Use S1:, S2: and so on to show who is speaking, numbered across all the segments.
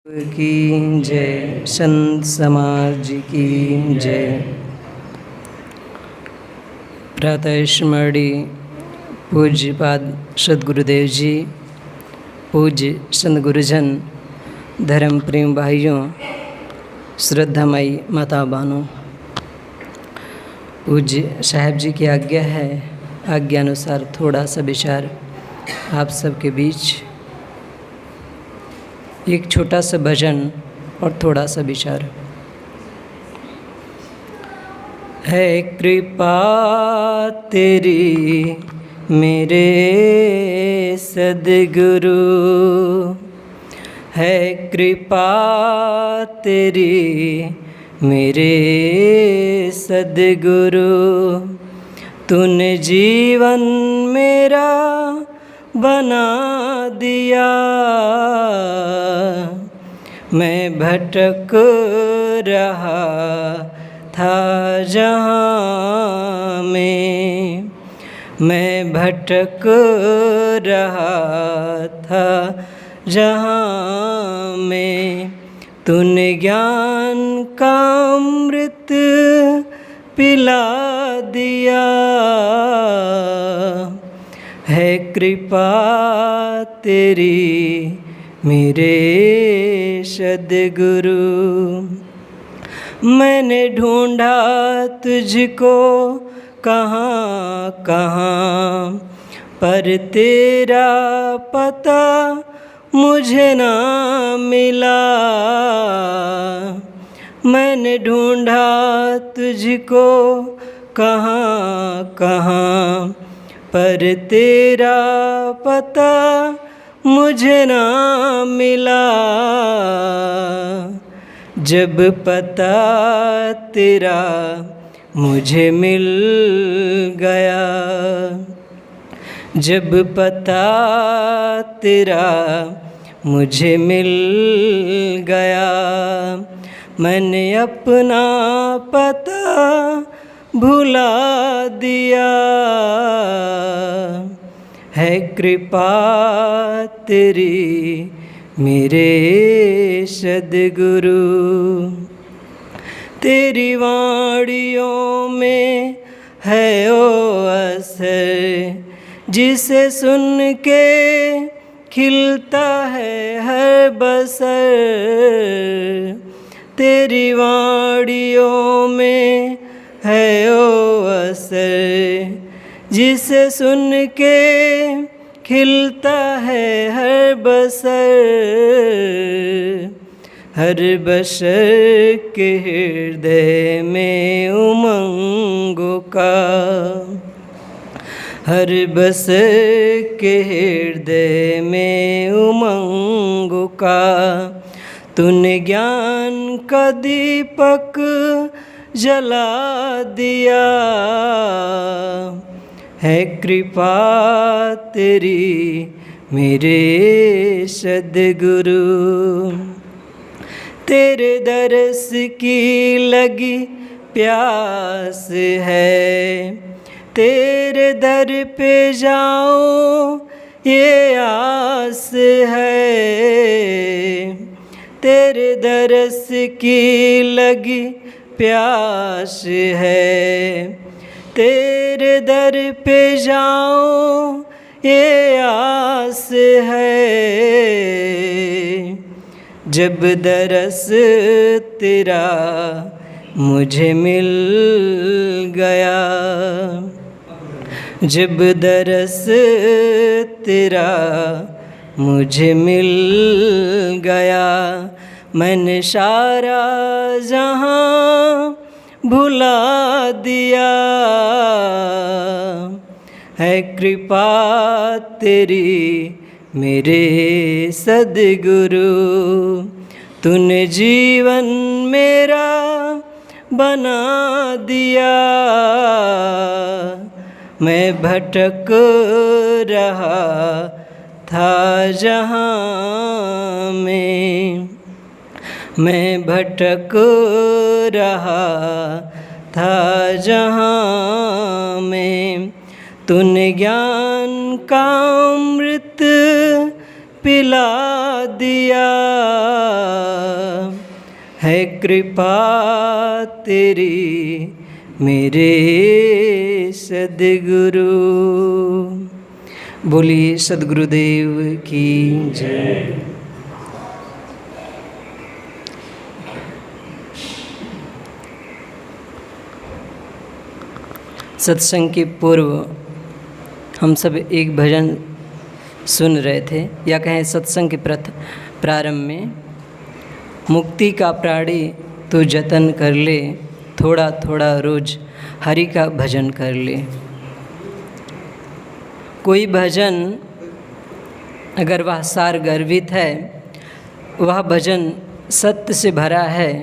S1: की जय, संत समाज की जय। प्रातः स्मरणीय पूज्यपाद सद्गुरुदेव जी, पूज्य संत गुरुजन, धर्म प्रेम भाइयों, श्रद्धामयी माता बहनों, पूज्य साहब जी की आज्ञा है, आज्ञा अनुसार थोड़ा सा विचार आप सबके बीच। एक छोटा सा भजन और थोड़ा सा विचार। है कृपा तेरी मेरे सद्गुरु, है कृपा तेरी मेरे सद्गुरु, तूने जीवन मेरा बना दिया। मैं भटक रहा था जहाँ में, मैं भटक रहा था जहाँ में, तूने ज्ञान का अमृत पिला दिया। है कृपा तेरी मेरे सद्गुरु, मैंने ढूंढा तुझको कहाँ कहाँ, पर तेरा पता मुझे ना मिला। मैंने ढूंढा तुझको कहाँ कहाँ, पर तेरा पता मुझे ना मिला। जब पता तेरा मुझे मिल गया, जब पता तेरा मुझे मिल गया, मैंने अपना पता भुला दिया। है कृपा तेरी मेरे सद्गुरु, तेरी वाणियों में है ओ असर, जिसे सुन के खिलता है हर बसर। तेरी वाणियों में है ओ असर, जिसे सुन के खिलता है हर बसर। हर बशर के हृदय में उमंगों का, हर बशर के हृदय में उमंगों का, तूने ज्ञान का दीपक जला दिया। है कृपा तेरी मेरे सद्गुरु, तेरे दरस की लगी प्यास है, तेरे दर पे जाऊं ये आस है। तेरे दरस की लगी प्यास है, तेरे दर पे जाऊं ये आस है। जब दरस तेरा मुझे मिल गया, जब दरस तेरा मुझे मिल गया, मैंने सारा जहां भुला दिया। है कृपा तेरी मेरे सद्गुरु, तूने जीवन मेरा बना दिया। मैं भटक रहा था जहाँ में, मैं भटक रहा था जहाँ में, तूने ज्ञान का अमृत पिला दिया। है कृपा तेरी मेरे सद्गुरु। बोलिए सद्गुरुदेव की जय। सत्संग के पूर्व हम सब एक भजन सुन रहे थे, या कहें सत्संग के प्रारंभ में, मुक्ति का प्राणी तू जतन कर ले, थोड़ा थोड़ा रोज हरि का भजन कर ले। कोई भजन अगर वह सार गर्भित है, वह भजन सत्य से भरा है,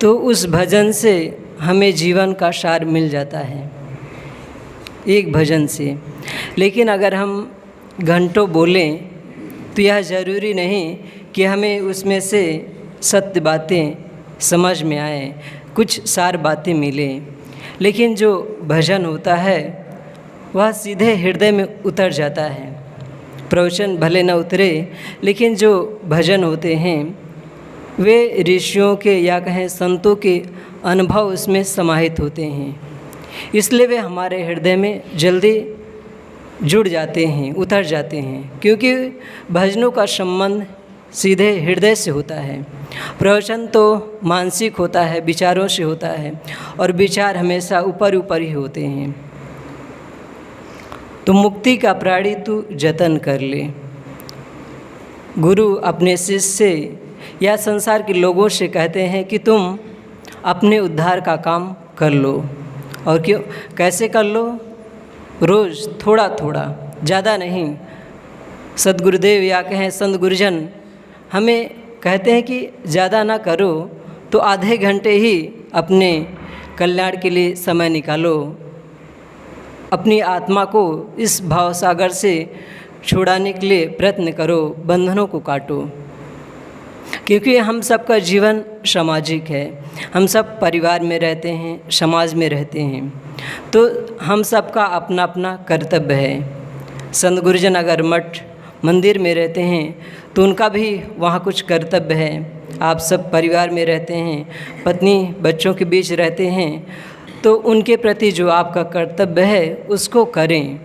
S1: तो उस भजन से हमें जीवन का सार मिल जाता है एक भजन से। लेकिन अगर हम घंटों बोलें तो यह ज़रूरी नहीं कि हमें उसमें से सत्य बातें समझ में आए, कुछ सार बातें मिलें। लेकिन जो भजन होता है वह सीधे हृदय में उतर जाता है। प्रवचन भले न उतरे, लेकिन जो भजन होते हैं वे ऋषियों के या कहें संतों के अनुभव उसमें समाहित होते हैं, इसलिए वे हमारे हृदय में जल्दी जुड़ जाते हैं, उतर जाते हैं, क्योंकि भजनों का संबंध सीधे हृदय से होता है। प्रवचन तो मानसिक होता है, विचारों से होता है, और विचार हमेशा ऊपर ऊपर ही होते हैं। तो मुक्ति का प्राणी तू जतन कर ले। गुरु अपने शिष्य से या संसार के लोगों से कहते हैं कि तुम अपने उद्धार का काम कर लो। और क्यों, कैसे कर लो? रोज़ थोड़ा थोड़ा, ज़्यादा नहीं। सद्गुरुदेव या कहें संत गुरुजन हमें कहते हैं कि ज़्यादा ना करो, तो आधे घंटे ही अपने कल्याण के लिए समय निकालो। अपनी आत्मा को इस भाव सागर से छुड़ाने के लिए प्रयत्न करो, बंधनों को काटो। क्योंकि हम सबका जीवन सामाजिक है, हम सब परिवार में रहते हैं, समाज में रहते हैं, तो हम सबका अपना अपना कर्तव्य है। संत गुरुजन अगर मठ मंदिर में रहते हैं तो उनका भी वहाँ कुछ कर्तव्य है। आप सब परिवार में रहते हैं, पत्नी बच्चों के बीच रहते हैं, तो उनके प्रति जो आपका कर्तव्य है उसको करें।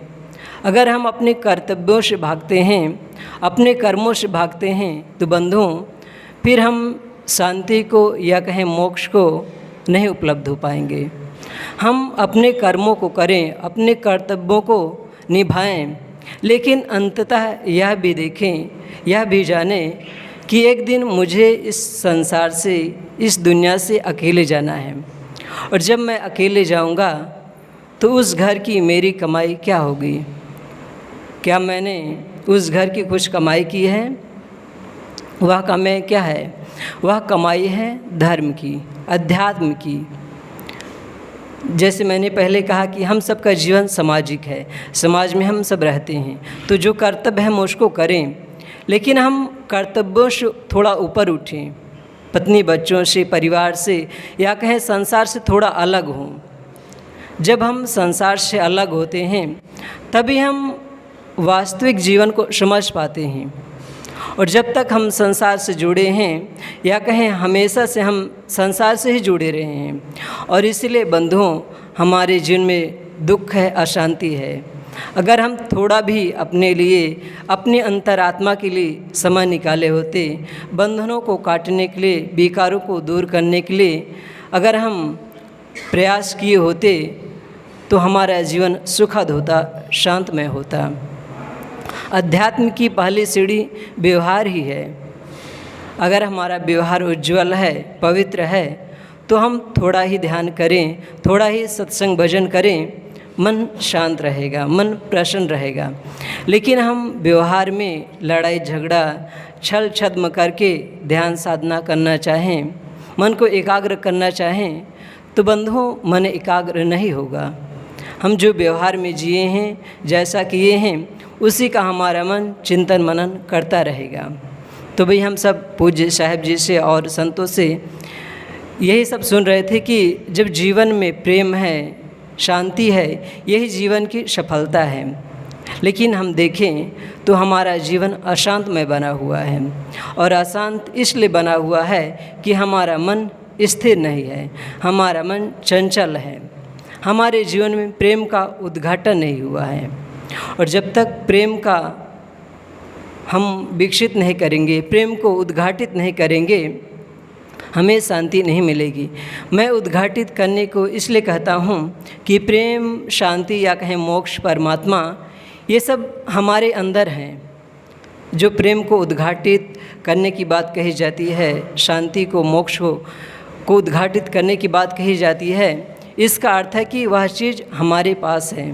S1: अगर हम अपने कर्तव्यों से भागते हैं, अपने कर्मों से भागते हैं, तो बंधुओं फिर हम शांति को या कहें मोक्ष को नहीं उपलब्ध हो पाएंगे। हम अपने कर्मों को करें, अपने कर्तव्यों को निभाएं, लेकिन अंततः यह भी देखें, यह भी जानें कि एक दिन मुझे इस संसार से, इस दुनिया से अकेले जाना है, और जब मैं अकेले जाऊंगा तो उस घर की मेरी कमाई क्या होगी? क्या मैंने उस घर की कुछ कमाई की है? वह कमाई क्या है? वह कमाई है धर्म की, अध्यात्म की। जैसे मैंने पहले कहा कि हम सबका जीवन सामाजिक है, समाज में हम सब रहते हैं, तो जो कर्तव्य है हम उसको करें, लेकिन हम कर्तव्यों से थोड़ा ऊपर उठें, पत्नी बच्चों से, परिवार से, या कहें संसार से थोड़ा अलग हों। जब हम संसार से अलग होते हैं तभी हम वास्तविक जीवन को समझ पाते हैं। और जब तक हम संसार से जुड़े हैं, या कहें हमेशा से हम संसार से ही जुड़े रहे हैं, और इसलिए बंधुओं हमारे जीवन में दुख है, अशांति है। अगर हम थोड़ा भी अपने लिए, अपने अंतरात्मा के लिए समय निकाले होते, बंधनों को काटने के लिए, विकारों को दूर करने के लिए अगर हम प्रयास किए होते, तो हमारा जीवन सुखद होता, शांतमय होता। अध्यात्म की पहली सीढ़ी व्यवहार ही है। अगर हमारा व्यवहार उज्ज्वल है, पवित्र है, तो हम थोड़ा ही ध्यान करें, थोड़ा ही सत्संग भजन करें, मन शांत रहेगा, मन प्रसन्न रहेगा। लेकिन हम व्यवहार में लड़ाई झगड़ा, छल छद्म करके ध्यान साधना करना चाहें, मन को एकाग्र करना चाहें, तो बंधुओं मन एकाग्र नहीं होगा। हम जो व्यवहार में जिए हैं, जैसा किए हैं, उसी का हमारा मन चिंतन मनन करता रहेगा। तो भाई हम सब पूज्य साहिब जी से और संतों से यही सब सुन रहे थे कि जब जीवन में प्रेम है, शांति है, यही जीवन की सफलता है। लेकिन हम देखें तो हमारा जीवन अशांतमय बना हुआ है, और अशांत इसलिए बना हुआ है कि हमारा मन स्थिर नहीं है, हमारा मन चंचल है, हमारे जीवन में प्रेम का उद्घाटन नहीं हुआ है। और जब तक प्रेम का हम विकसित नहीं करेंगे, प्रेम को उद्घाटित नहीं करेंगे, हमें शांति नहीं मिलेगी। मैं उद्घाटित करने को इसलिए कहता हूँ कि प्रेम, शांति या कहें मोक्ष, परमात्मा, ये सब हमारे अंदर हैं। जो प्रेम को उद्घाटित करने की बात कही जाती है, शांति को, मोक्ष को उद्घाटित करने की बात कही जाती है, इसका अर्थ है कि वह चीज़ हमारे पास है,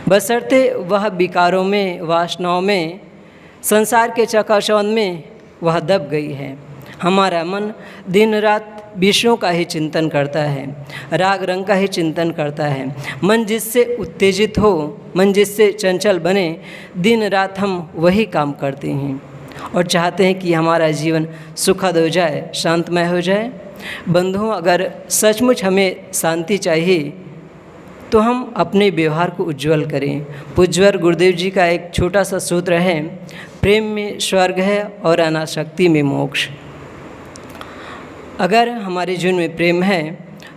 S1: बशर्ते वह विकारों में, वासनाओं में, संसार के चकाचौंध में वह दब गई है। हमारा मन दिन रात विषयों का ही चिंतन करता है, राग रंग का ही चिंतन करता है। मन जिससे उत्तेजित हो, मन जिससे चंचल बने, दिन रात हम वही काम करते हैं और चाहते हैं कि हमारा जीवन सुखद हो जाए, शांतमय हो जाए। बंधुओं, अगर सचमुच हमें शांति चाहिए तो हम अपने व्यवहार को उज्ज्वल करें। पूज्यवर गुरुदेव जी का एक छोटा सा सूत्र है, प्रेम में स्वर्ग है और अनासक्ति में मोक्ष। अगर हमारे जीवन में प्रेम है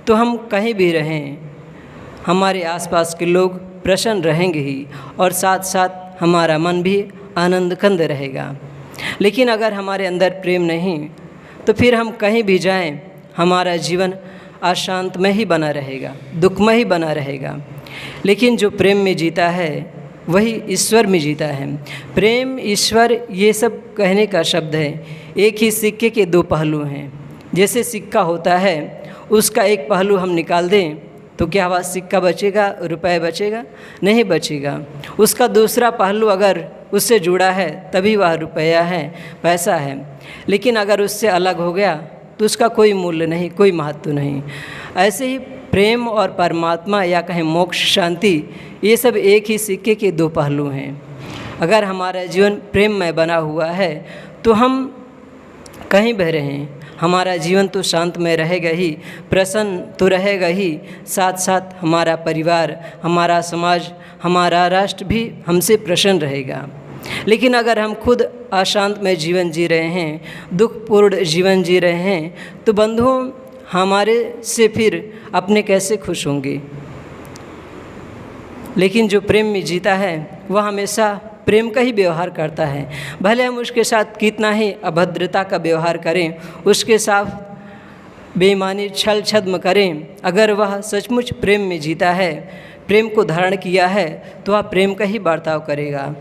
S1: तो हम कहीं भी रहें, हमारे आसपास के लोग प्रसन्न रहेंगे ही, और साथ साथ हमारा मन भी आनंदकंद रहेगा। लेकिन अगर हमारे अंदर प्रेम नहीं तो फिर हम कहीं भी जाएं, हमारा जीवन अशांतमय ही बना रहेगा, दुखमय ही बना रहेगा। लेकिन जो प्रेम में जीता है वही ईश्वर में जीता है। प्रेम, ईश्वर, ये सब कहने का शब्द है। एक ही सिक्के के दो पहलू हैं। जैसे सिक्का होता है, उसका एक पहलू हम निकाल दें तो क्या वह सिक्का बचेगा, रुपए बचेगा? नहीं बचेगा। उसका दूसरा पहलू अगर उससे जुड़ा है तभी वह रुपया है, पैसा है। लेकिन अगर उससे अलग हो गया तो उसका कोई मूल्य नहीं, कोई महत्व नहीं। ऐसे ही प्रेम और परमात्मा या कहें मोक्ष, शांति, ये सब एक ही सिक्के के दो पहलू हैं। अगर हमारा जीवन प्रेममय बना हुआ है तो हम कहीं भी रहें, हमारा जीवन तो शांतमय रहेगा ही, प्रसन्न तो रहेगा ही, साथ साथ हमारा परिवार, हमारा समाज, हमारा राष्ट्र भी हमसे प्रसन्न रहेगा। लेकिन अगर हम खुद अशांतमय जीवन जी रहे हैं, दुखपूर्ण जीवन जी रहे हैं, तो बंधुओं, हमारे से फिर अपने कैसे खुश होंगे? लेकिन जो प्रेम में जीता है वह हमेशा प्रेम का ही व्यवहार करता है। भले हम उसके साथ कितना ही अभद्रता का व्यवहार करें, उसके साथ बेईमानी, छल छद्म करें, अगर वह सचमुच प्रेम में जीता है, प्रेम को धारण किया है, तो वह प्रेम का ही बर्ताव करेगा।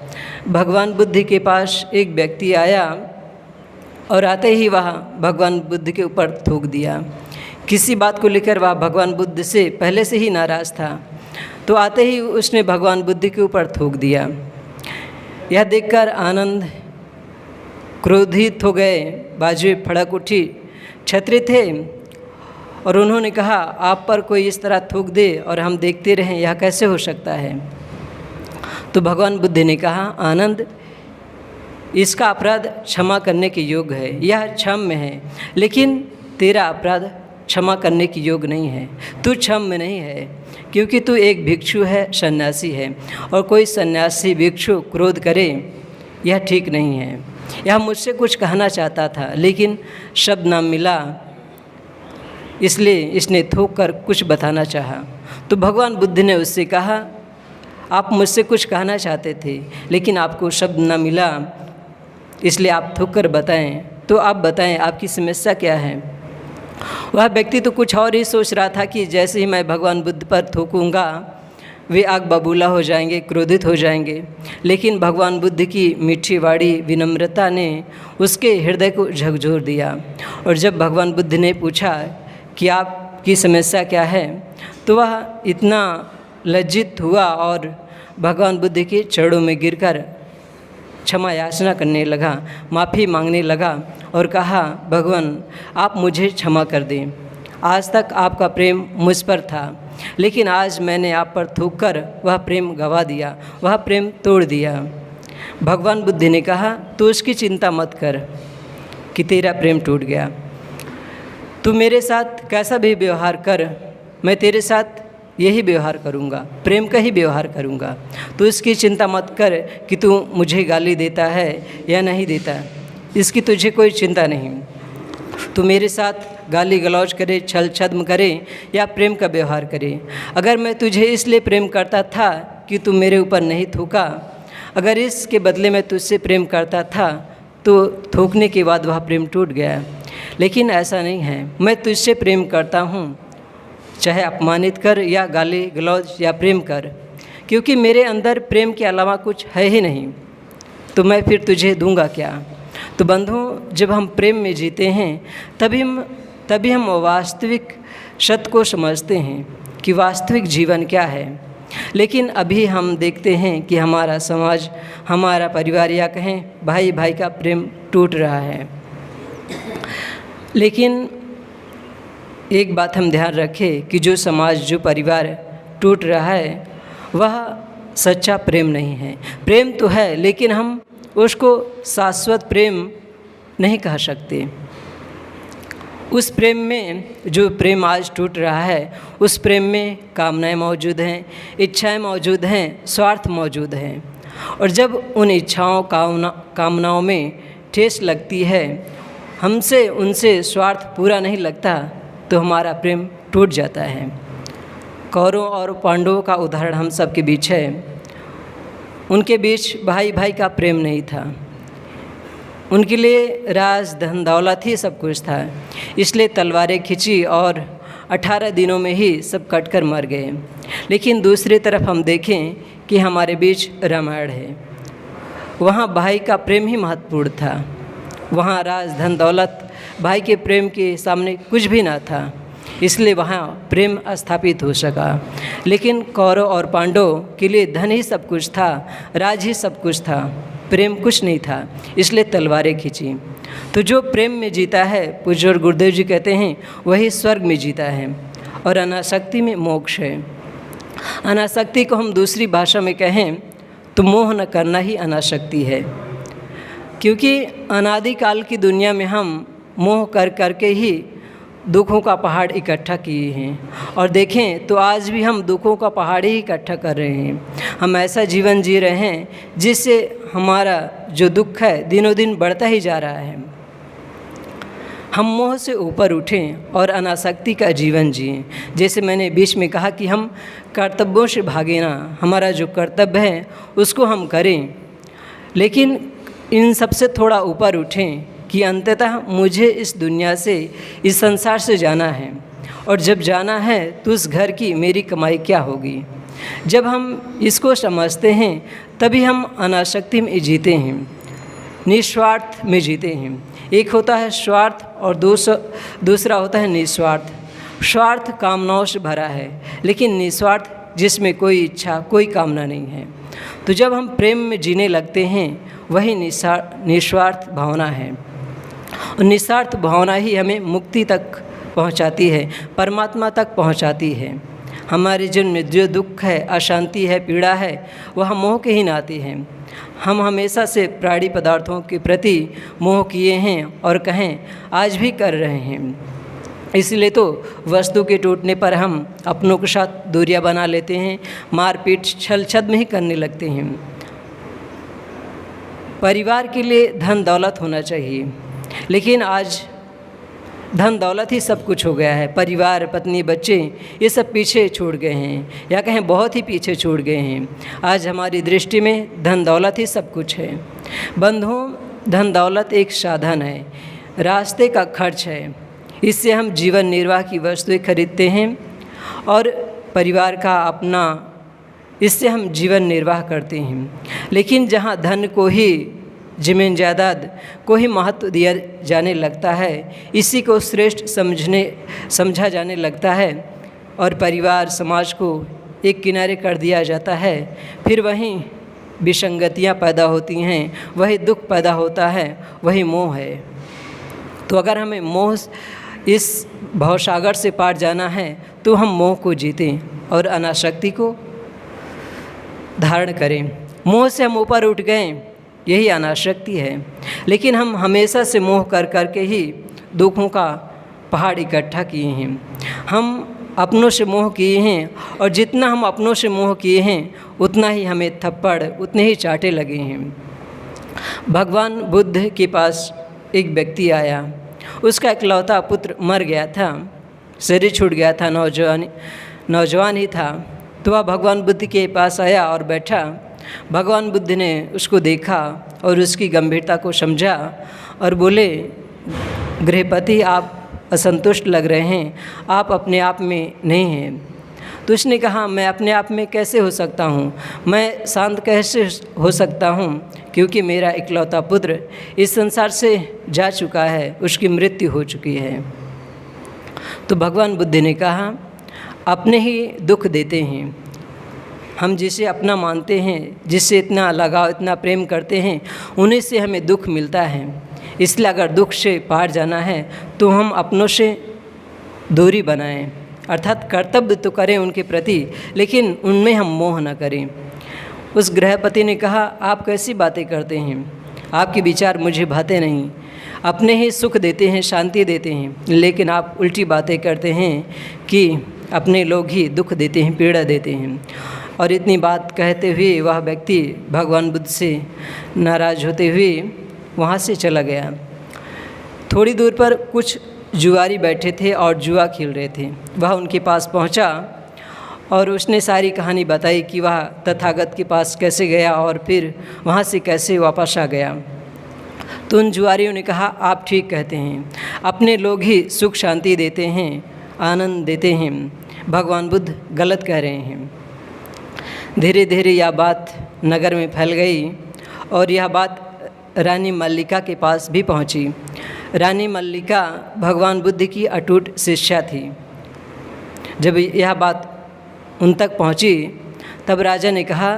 S1: भगवान बुद्ध के पास एक व्यक्ति आया और आते ही वह भगवान बुद्ध के ऊपर थूक दिया। किसी बात को लेकर वह भगवान बुद्ध से पहले से ही नाराज़ था, तो आते ही उसने भगवान बुद्ध के ऊपर थूक दिया। यह देखकर आनंद क्रोधित हो गए, बाजुएं फड़क उठी। क्षत्रिय थे और उन्होंने कहा, आप पर कोई इस तरह थूक दे और हम देखते रहें, यह कैसे हो सकता है? तो भगवान बुद्ध ने कहा, आनंद, इसका अपराध क्षमा करने के योग्य है, यह क्षम्य है, लेकिन तेरा अपराध क्षमा करने के योग्य नहीं है। तू क्षम्य नहीं है, क्योंकि तू एक भिक्षु है, सन्यासी है, और कोई सन्यासी भिक्षु क्रोध करे यह ठीक नहीं है। यह मुझसे कुछ कहना चाहता था लेकिन शब्द ना मिला, इसलिए इसने थूक कर कुछ बताना चाहा। तो भगवान बुद्ध ने उससे कहा, आप मुझसे कुछ कहना चाहते थे लेकिन आपको शब्द ना मिला, इसलिए आप थूक कर बताएं। तो आप बताएं, आपकी समस्या क्या है? वह व्यक्ति तो कुछ और ही सोच रहा था कि जैसे ही मैं भगवान बुद्ध पर थूकूंगा वे आग बबूला हो जाएंगे, क्रोधित हो जाएंगे। लेकिन भगवान बुद्ध की मीठी वाणी विनम्रता ने उसके हृदय को झकझोर दिया। और जब भगवान बुद्ध ने पूछा कि आपकी समस्या क्या है, तो वह इतना लज्जित हुआ और भगवान बुद्ध के चरणों में गिरकर क्षमा याचना करने लगा, माफ़ी मांगने लगा और कहा, भगवान, आप मुझे क्षमा कर दें। आज तक आपका प्रेम मुझ पर था, लेकिन आज मैंने आप पर थूक कर वह प्रेम गवा दिया, वह प्रेम तोड़ दिया। भगवान बुद्ध ने कहा, तू उसकी चिंता मत कर कि तेरा प्रेम टूट गया। तू मेरे साथ कैसा भी व्यवहार कर, मैं तेरे साथ यही व्यवहार करूँगा, प्रेम का ही व्यवहार करूँगा। तो इसकी चिंता मत कर कि तू मुझे गाली देता है या नहीं देता, इसकी तुझे कोई चिंता नहीं। तू मेरे साथ गाली गलौज करे, छल छद्म करे या प्रेम का व्यवहार करे। अगर मैं तुझे इसलिए प्रेम करता था कि तू मेरे ऊपर नहीं थूका, अगर इसके बदले मैं तुझसे प्रेम करता था तो थूकने के बाद वह प्रेम टूट गया। लेकिन ऐसा नहीं है, मैं तुझसे प्रेम करता हूँ, चाहे अपमानित कर या गाली गलौज या प्रेम कर, क्योंकि मेरे अंदर प्रेम के अलावा कुछ है ही नहीं, तो मैं फिर तुझे दूंगा क्या। तो बंधुओं, जब हम प्रेम में जीते हैं तभी हम वास्तविक सत्य को समझते हैं कि वास्तविक जीवन क्या है। लेकिन अभी हम देखते हैं कि हमारा समाज, हमारा परिवार या कहें भाई भाई का प्रेम टूट रहा है। लेकिन एक बात हम ध्यान रखें कि जो समाज, जो परिवार टूट रहा है वह सच्चा प्रेम नहीं है। प्रेम तो है, लेकिन हम उसको शाश्वत प्रेम नहीं कह सकते। उस प्रेम में, जो प्रेम आज टूट रहा है, उस प्रेम में कामनाएं मौजूद हैं, इच्छाएं मौजूद हैं, स्वार्थ मौजूद हैं। और जब उन इच्छाओं कामनाओं में ठेस लगती है, हमसे उनसे स्वार्थ पूरा नहीं लगता, तो हमारा प्रेम टूट जाता है। कौरवों और पांडवों का उदाहरण हम सब के बीच है। उनके बीच भाई भाई का प्रेम नहीं था। उनके लिए राज, धन, दौलत ही सब कुछ था, इसलिए तलवारें खींची और 18 दिनों में ही सब कटकर मर गए। लेकिन दूसरी तरफ हम देखें कि हमारे बीच रामायण है, वहाँ भाई का प्रेम ही महत्वपूर्ण था। वहाँ राज, धन, दौलत भाई के प्रेम के सामने कुछ भी ना था, इसलिए वहाँ प्रेम स्थापित हो सका। लेकिन कौरव और पांडव के लिए धन ही सब कुछ था, राज ही सब कुछ था, प्रेम कुछ नहीं था, इसलिए तलवारें खींची। तो जो प्रेम में जीता है, पूज्य और गुरुदेव जी कहते हैं, वही स्वर्ग में जीता है और अनासक्ति में मोक्ष है। अनासक्ति को हम दूसरी भाषा में कहें तो मोह न करना ही अनासक्ति है, क्योंकि अनादिकाल की दुनिया में हम मोह कर करके ही दुखों का पहाड़ इकट्ठा किए हैं। और देखें तो आज भी हम दुखों का पहाड़ ही इकट्ठा कर रहे हैं। हम ऐसा जीवन जी रहे हैं जिससे हमारा जो दुख है दिनों दिन बढ़ता ही जा रहा है। हम मोह से ऊपर उठें और अनासक्ति का जीवन जिएं। जैसे मैंने बीच में कहा कि हम कर्तव्यों से भागे ना, हमारा जो कर्तव्य है उसको हम करें, लेकिन इन सबसे थोड़ा ऊपर उठें कि अंततः मुझे इस दुनिया से, इस संसार से जाना है, और जब जाना है तो उस घर की मेरी कमाई क्या होगी। जब हम इसको समझते हैं तभी हम अनासक्ति में जीते हैं, निस्वार्थ में जीते हैं। एक होता है स्वार्थ और दूसरा होता है निस्वार्थ। स्वार्थ कामनाओं से भरा है, लेकिन निस्वार्थ जिसमें कोई इच्छा, कोई कामना नहीं है। तो जब हम प्रेम में जीने लगते हैं वही निस्वार्थ भावना है, और निस्वार्थ भावना ही हमें मुक्ति तक पहुंचाती है, परमात्मा तक पहुंचाती है। हमारे जन्म में जो दुख है, अशांति है, पीड़ा है, वह मोह के ही नाते हैं। हम हमेशा से प्राणी पदार्थों के प्रति मोह किए हैं और कहें आज भी कर रहे हैं। इसलिए तो वस्तु के टूटने पर हम अपनों के साथ दूरियां बना लेते हैं, मारपीट, छल छद्म ही करने लगते हैं। परिवार के लिए धन दौलत होना चाहिए, लेकिन आज धन दौलत ही सब कुछ हो गया है। परिवार, पत्नी, बच्चे ये सब पीछे छोड़ गए हैं, या कहें बहुत ही पीछे छोड़ गए हैं। आज हमारी दृष्टि में धन दौलत ही सब कुछ है। बंधुओं, धन दौलत एक साधन है, रास्ते का खर्च है। इससे हम जीवन निर्वाह की वस्तुएं खरीदते हैं और परिवार का अपना, इससे हम जीवन निर्वाह करते हैं। लेकिन जहाँ धन को ही, जमीन जायदाद को ही महत्व दिया जाने लगता है, इसी को श्रेष्ठ समझा जाने लगता है और परिवार, समाज को एक किनारे कर दिया जाता है, फिर वहीं विसंगतियाँ पैदा होती हैं, वही दुख पैदा होता है, वही मोह है। तो अगर हमें मोह, इस भवसागर से पार जाना है तो हम मोह को जीतें और अनासक्ति को धारण करें। मोह से हम ऊपर उठ गए, यही अनासक्ति है। लेकिन हम हमेशा से मोह कर कर के ही दुखों का पहाड़ इकट्ठा किए हैं। हम अपनों से मोह किए हैं, और जितना हम अपनों से मोह किए हैं उतना ही हमें थप्पड़, उतने ही चाटे लगे हैं। भगवान बुद्ध के पास एक व्यक्ति आया। उसका इकलौता पुत्र मर गया था, शरीर छूट गया था, नौजवान ही था। तो वह भगवान बुद्ध के पास आया और बैठा। भगवान बुद्ध ने उसको देखा और उसकी गंभीरता को समझा और बोले, गृहपति आप असंतुष्ट लग रहे हैं, आप अपने आप में नहीं हैं। तो उसने कहा, मैं अपने आप में कैसे हो सकता हूँ, मैं शांत कैसे हो सकता हूँ, क्योंकि मेरा इकलौता पुत्र इस संसार से जा चुका है, उसकी मृत्यु हो चुकी है। तो भगवान बुद्ध ने कहा, अपने ही दुख देते हैं। हम जिसे अपना मानते हैं, जिससे इतना लगाव, इतना प्रेम करते हैं, उन्हीं से हमें दुख मिलता है। इसलिए अगर दुख से पार जाना है तो हम अपनों से दूरी बनाएं, अर्थात कर्तव्य तो करें उनके प्रति, लेकिन उनमें हम मोह न करें। उस गृहपति ने कहा, आप कैसी बातें करते हैं, आपके विचार मुझे भाते नहीं। अपने ही सुख देते हैं, शांति देते हैं, लेकिन आप उल्टी बातें करते हैं कि अपने लोग ही दुख देते हैं, पीड़ा देते हैं। और इतनी बात कहते हुए वह व्यक्ति भगवान बुद्ध से नाराज़ होते हुए वहाँ से चला गया। थोड़ी दूर पर कुछ जुआरी बैठे थे और जुआ खेल रहे थे। वह उनके पास पहुँचा और उसने सारी कहानी बताई कि वह तथागत के पास कैसे गया और फिर वहाँ से कैसे वापस आ गया। तो उन जुआरियों ने कहा, आप ठीक कहते हैं, अपने लोग ही सुख शांति देते हैं, आनंद देते हैं, भगवान बुद्ध गलत कह रहे हैं। धीरे धीरे यह बात नगर में फैल गई और यह बात रानी मल्लिका के पास भी पहुंची। रानी मल्लिका भगवान बुद्ध की अटूट शिष्या थी। जब यह बात उन तक पहुंची तब राजा ने कहा,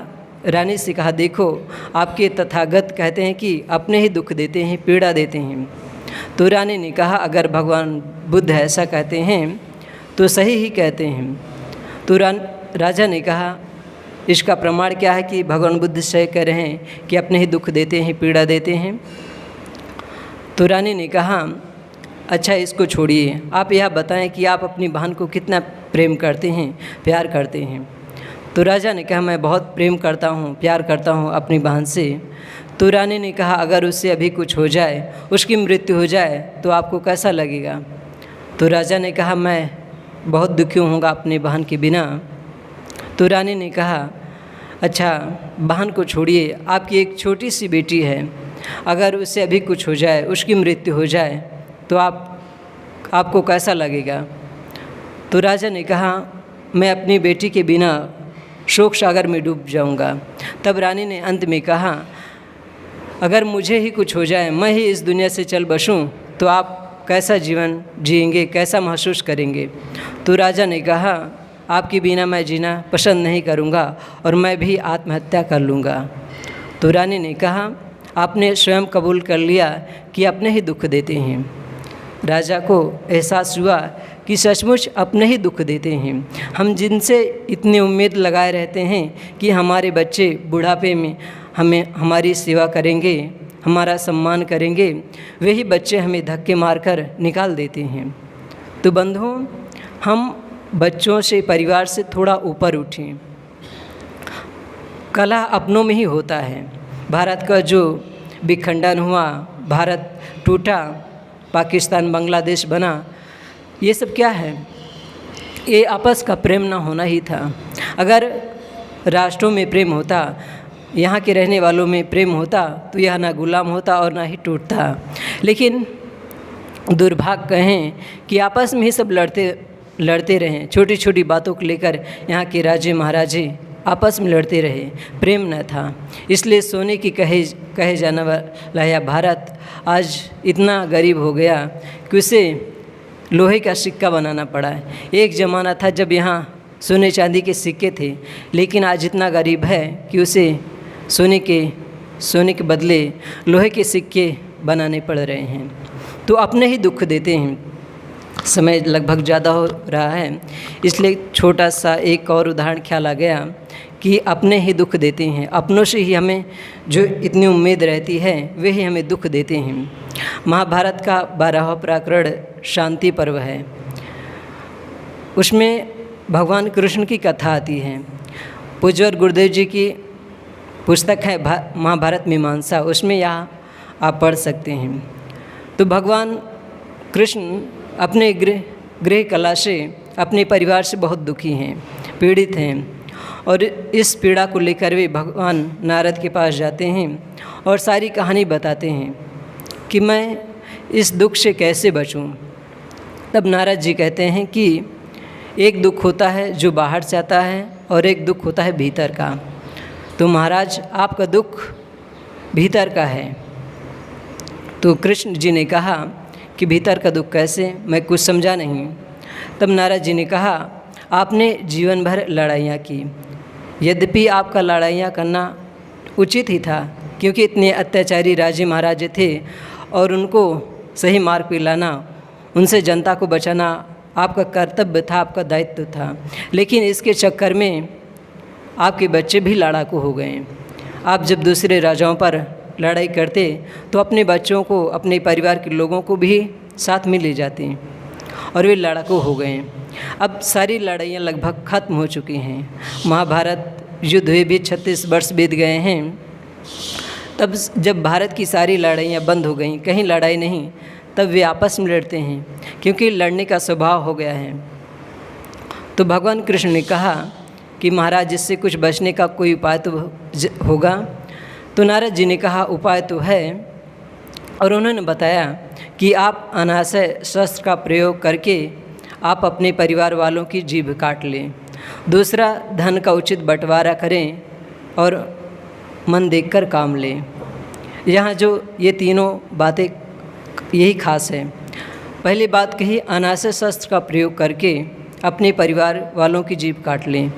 S1: रानी से कहा, देखो आपके तथागत कहते हैं कि अपने ही दुख देते हैं, पीड़ा देते हैं। तो रानी ने कहा, अगर भगवान बुद्ध ऐसा कहते हैं तो सही ही कहते हैं। तो राजा ने कहा, इसका प्रमाण क्या है कि भगवान बुद्ध सही कह रहे हैं कि अपने ही दुख देते हैं, पीड़ा देते हैं। तो रानी ने कहा, अच्छा इसको छोड़िए, आप यह बताएं कि आप अपनी बहन को कितना प्रेम करते हैं, प्यार करते हैं। तो राजा ने कहा, मैं बहुत प्रेम करता हूँ, प्यार करता हूँ अपनी बहन से। तो रानी ने कहा, अगर उससे अभी कुछ हो जाए, उसकी मृत्यु हो जाए तो आपको कैसा लगेगा। तो राजा ने कहा, मैं बहुत दुखी होऊंगा अपनी बहन के बिना। तो रानी ने कहा, अच्छा बहन को छोड़िए, आपकी एक छोटी सी बेटी है, अगर उससे अभी कुछ हो जाए, उसकी मृत्यु हो जाए तो आपको कैसा लगेगा। तो राजा ने कहा, मैं अपनी बेटी के बिना शोक सागर में डूब जाऊंगा। तब रानी ने अंत में कहा, अगर मुझे ही कुछ हो जाए, मैं ही इस दुनिया से चल बसूं, तो आप कैसा जीवन जिएंगे, कैसा महसूस करेंगे। तो राजा ने कहा, आपके बिना मैं जीना पसंद नहीं करूँगा और मैं भी आत्महत्या कर लूँगा। तो रानी ने कहा, आपने स्वयं कबूल कर लिया कि अपने ही दुख देते हैं। राजा को एहसास हुआ कि सचमुच अपने ही दुख देते हैं। हम जिनसे इतनी उम्मीद लगाए रहते हैं कि हमारे बच्चे बुढ़ापे में हमारी सेवा करेंगे, हमारा सम्मान करेंगे, वही बच्चे हमें धक्के मारकर निकाल देते हैं। तो बंधुओं, हम बच्चों से, परिवार से थोड़ा ऊपर उठें। कलह अपनों में ही होता है। भारत का जो विखंडन हुआ, भारत टूटा, पाकिस्तान बांग्लादेश बना, ये सब क्या है? ये आपस का प्रेम ना होना ही था। अगर राष्ट्रों में प्रेम होता, यहाँ के रहने वालों में प्रेम होता, तो यह ना गुलाम होता और ना ही टूटता। लेकिन दुर्भाग्य कहें कि आपस में ही सब लड़ते रहें, छोटी छोटी बातों को लेकर यहाँ के राजे महाराजे आपस में लड़ते रहे, प्रेम न था। इसलिए सोने की कहे जाने वाला यह भारत आज इतना गरीब हो गया कि उसे लोहे का सिक्का बनाना पड़ा है। एक ज़माना था जब यहाँ सोने चांदी के सिक्के थे, लेकिन आज इतना गरीब है कि उसे सोने के बदले लोहे के सिक्के बनाने पड़ रहे हैं। तो अपने ही दुख देते हैं। समय लगभग ज़्यादा हो रहा है, इसलिए छोटा सा एक और उदाहरण ख्याल आ गया कि अपने ही दुख देते हैं। अपनों से ही हमें जो इतनी उम्मीद रहती है, वे ही हमें दुख देते हैं। महाभारत का 12वां प्रकरण शांति पर्व है। उसमें भगवान कृष्ण की कथा आती है। पूज्यवर गुरुदेव जी की पुस्तक है महाभारत मीमांसा, उसमें यहाँ आप पढ़ सकते हैं। तो भगवान कृष्ण अपने गृह कला से, अपने परिवार से बहुत दुखी हैं, पीड़ित हैं, और इस पीड़ा को लेकर वे भगवान नारद के पास जाते हैं और सारी कहानी बताते हैं कि मैं इस दुख से कैसे बचूं। तब नारद जी कहते हैं कि एक दुख होता है जो बाहर से आता है और एक दुख होता है भीतर का। तो महाराज आपका दुख भीतर का है। तो कृष्ण जी ने कहा कि भीतर का दुख कैसे, मैं कुछ समझा नहीं। तब नारद जी ने कहा आपने जीवन भर लड़ाइयाँ की, यद्यपि आपका लड़ाइयाँ करना उचित ही था, क्योंकि इतने अत्याचारी राजे महाराजे थे और उनको सही मार्ग पे लाना, उनसे जनता को बचाना आपका कर्तव्य था, आपका दायित्व था। लेकिन इसके चक्कर में आपके बच्चे भी लड़ाकू हो गए। आप जब दूसरे राजाओं पर लड़ाई करते तो अपने बच्चों को, अपने परिवार के लोगों को भी साथ में ले जाते और वे लड़ाकू हो गए। अब सारी लड़ाइयाँ लगभग ख़त्म हो चुकी हैं। महाभारत युद्ध हुए भी 36 वर्ष बीत गए हैं। तब जब भारत की सारी लड़ाइयाँ बंद हो गईं, कहीं लड़ाई नहीं, तब वे आपस में लड़ते हैं, क्योंकि लड़ने का स्वभाव हो गया है। तो भगवान कृष्ण ने कहा कि महाराज इससे कुछ बचने का कोई उपाय तो होगा। तो नारद जी ने कहा उपाय तो है, और उन्होंने बताया कि आप अनाशय शस्त्र का प्रयोग करके आप अपने परिवार वालों की जीभ काट लें। दूसरा, धन का उचित बंटवारा करें और मन देखकर काम लें। यहाँ जो ये तीनों बातें यही खास है। पहली बात कही, अनाशय शस्त्र का प्रयोग करके अपने परिवार वालों की जीभ काट लें।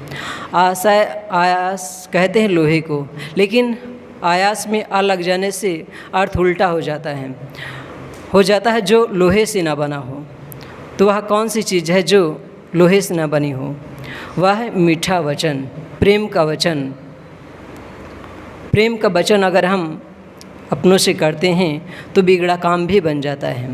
S1: आयास कहते हैं लोहे को, लेकिन आयास में आ लग जाने से अर्थ उल्टा हो जाता है जो लोहे से ना बना हो। तो वह कौन सी चीज़ है जो लोहे से ना बनी हो? वह है मीठा वचन, प्रेम का वचन। प्रेम का वचन अगर हम अपनों से करते हैं तो बिगड़ा काम भी बन जाता है।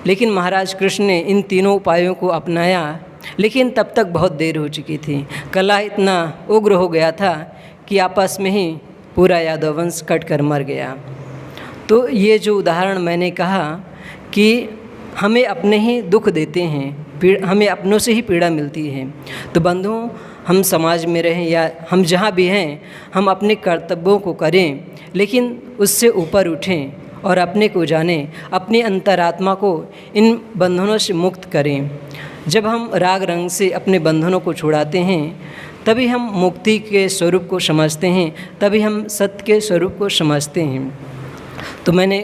S1: लेकिन महाराज कृष्ण ने इन तीनों उपायों को अपनाया, लेकिन तब तक बहुत देर हो चुकी थी। कलह इतना उग्र हो गया था कि आपस में ही पूरा यादव वंश कट कर मर गया। तो ये जो उदाहरण मैंने कहा कि हमें अपने ही दुख देते हैं, हमें अपनों से ही पीड़ा मिलती है। तो बंधुओं, हम समाज में रहें या हम जहाँ भी हैं, हम अपने कर्तव्यों को करें, लेकिन उससे ऊपर उठें और अपने को जानें, अपनी अंतरात्मा को इन बंधनों से मुक्त करें। जब हम राग रंग से अपने बंधनों को छुड़ाते हैं, तभी हम मुक्ति के स्वरूप को समझते हैं, तभी हम सत्य के स्वरूप को समझते हैं। तो मैंने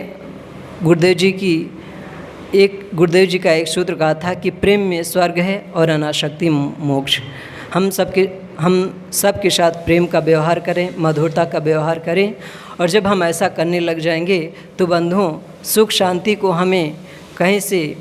S1: गुरुदेव जी का एक सूत्र कहा था कि प्रेम में स्वर्ग है और अनासक्ति मोक्ष। हम सबके साथ प्रेम का व्यवहार करें, मधुरता का व्यवहार करें, और जब हम ऐसा करने लग जाएंगे तो बंधुओं, सुख शांति को हमें कहीं से